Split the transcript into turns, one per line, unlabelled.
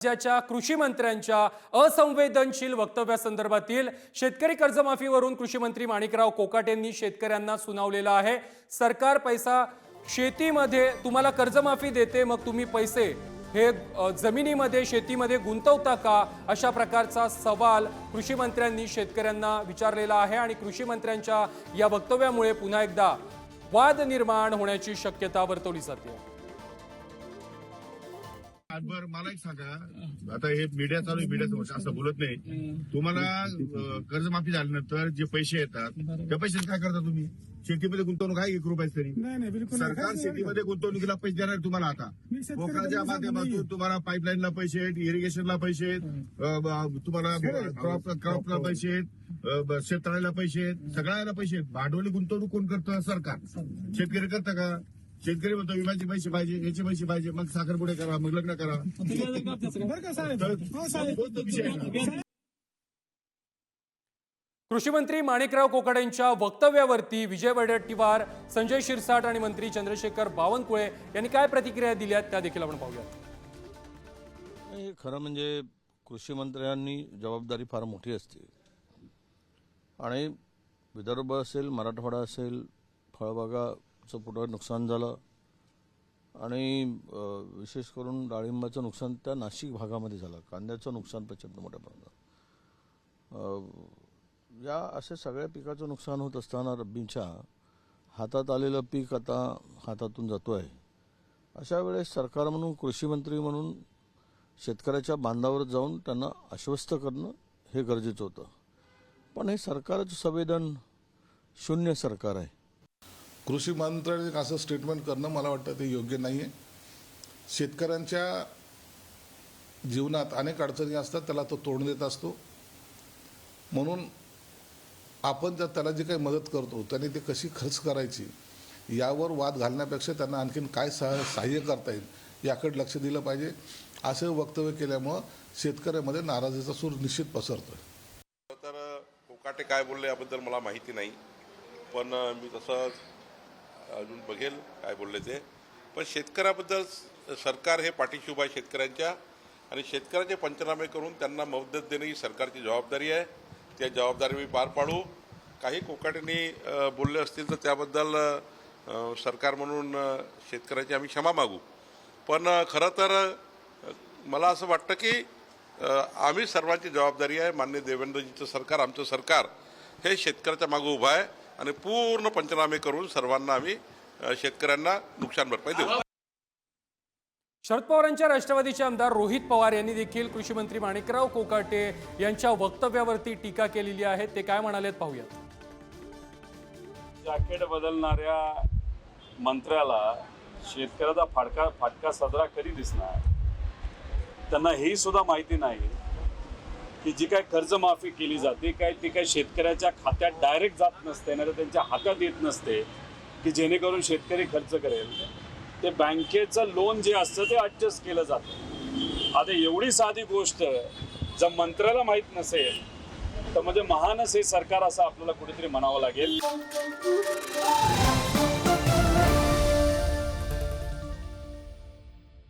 राज्याच्या कृषी मंत्र्यांच्या असंवेदनशील वक्तव्यासंदर्भातील शेतकरी कर्जमाफीवरून कृषी मंत्री माणिकराव कोकाटेंनी शेतकऱ्यांना सुनावलेला आहे। सरकार पैसा शेतीमध्ये तुम्हाला कर्जमाफी देते, मग तुम्ही पैसे हे जमिनीमध्ये शेतीमध्ये गुंतवता का, अशा प्रकारचा सवाल कृषी मंत्र्यांनी शेतकऱ्यांना विचारलेला आहे। आणि कृषी मंत्र्यांच्या या वक्तव्यामुळे पुन्हा एकदा वाद निर्माण होण्याची शक्यता वर्तवली जाते।
बर मला एक सांगा, आता हे मीडिया चालू आहे, मीडिया असं बोलत नाही। तुम्हाला कर्जमाफी झाल्यानंतर जे पैसे येतात त्या पैशात काय करता तुम्ही? शेतीमध्ये गुंतवणूक आहे 1 रुपया तरी?
नाही बिलकुल
सरकार शेतीमध्ये गुंतवणुकीला पैसे देणार तुम्हाला। आता पोखराच्या माध्यमातून तुम्हाला पाईपलाईनला पैसे आहेत, इरिगेशनला पैसे आहेत, तुम्हाला क्रॉपला पैसे आहेत, शेततळ्याला पैसे आहेत, सगळ्याला पैसे आहेत। भांडवली गुंतवणूक कोण करतं? सरकार। शेतकरी करतं का? शेतकरी म्हणतो विम्याचे पैसे पाहिजे, याचे पैसे पाहिजे, मग साखरपुडे करा, मग लग्न करा।
कृषी मंत्री माणिकराव कोकाटेंच्या वक्तव्यावरती विजय वडेट्टीवार, संजय शिरसाट आणि मंत्री चंद्रशेखर बावनकुळे यांनी काय प्रतिक्रिया दिल्या त्या देखील आपण पाहूयात।
खरं म्हणजे कृषी मंत्र्यांनी जबाबदारी फार मोठी असते आणि विदर्भ असेल, मराठवाडा असेल, फळबागाचं पुढं नुकसान झालं आणि विशेष करून डाळिंबाचं नुकसान त्या नाशिक भागामध्ये झालं, कांद्याचं नुकसान प्रचंड मोठ्या प्रमाणात। या असे सगळ्या पिकाचं नुकसान होत असताना रब्बीच्या हातात आलेलं पीक आता हातातून जातो आहे। अशा वेळेस सरकार म्हणून, कृषी मंत्री म्हणून शेतकऱ्याच्या बांधावर जाऊन त्यांना आश्वस्त करणं हे गरजेचं होतं। पण हे सरकारचं संवेदन शून्य सरकार आहे।
कृषी मंत्र्यांनी असं स्टेटमेंट करणं मला वाटतं ते योग्य नाही आहे। शेतकऱ्यांच्या जीवनात अनेक अडचणी असतात, त्याला तो तोंड देत असतो। म्हणून आपण जर त्याला जी काही मदत करतो त्याने ते कशी खर्च करायची यावर वाद घालण्यापेक्षा त्यांना आणखीन काय सहाय्य करता येईल याकडे लक्ष दिलं पाहिजे। असे वक्तव्य केल्यामुळं शेतकऱ्यामध्ये नाराजीचा सूर निश्चित पसरतोय।
तर कोकाटे काय बोलले याबद्दल मला माहिती नाही, पण मी तसं अजून बघेल काय बोलले ते। पण शेतकऱ्याबद्दल सरकार हे पाठीशी उभा आहे शेतकऱ्यांच्या, आणि शेतकऱ्याचे पंचनामे करून त्यांना मदत देणे ही सरकारची जबाबदारी आहे। त्या जबाबदारी मी पार पाडू। काही कोकाटेंनी बोलले असतील तर त्याबद्दल सरकार म्हणून शेतकऱ्याची आम्ही क्षमा मागू। पण खरं तर मला असं वाटतं की आम्ही सर्वांची जबाबदारी आहे। माननीय देवेंद्रजीचं सरकार, आमचं सरकार हे शेतकऱ्याच्या मागे उभं आहे आणि पूर्ण पंचनामे करून सर्वांना आम्ही शेतकऱ्यांना नुकसान भरपाई देऊ।
शरद पवारांच्या राष्ट्रवादीचे आमदार रोहित पवार यांनी देखील कृषी मंत्री माणिकराव कोकाटे यांच्या वक्तव्यावरती टीका केलेली आहे। ते काय म्हणालेत पाहूयात।
जॅकेट बदलणाऱ्या मंत्र्याला शेतकऱ्याचा फाटका सदरा कधी दिसणार? त्यांना हे सुद्धा माहिती नाही की जी काय कर्जमाफी केली जाते काय ती काय शेतकऱ्याच्या खात्यात डायरेक्ट जात नसते, नाही तर त्यांच्या हातात येत नसते की जेणेकरून शेतकरी खर्च करेल। ते बँकेचं लोन जे असतं ते ॲडजस्ट केलं जातं। आता एवढी साधी गोष्ट जर मंत्र्याला माहीत नसेल तर म्हणजे महानच हे सरकार असं आपल्याला कुठेतरी म्हणावं लागेल।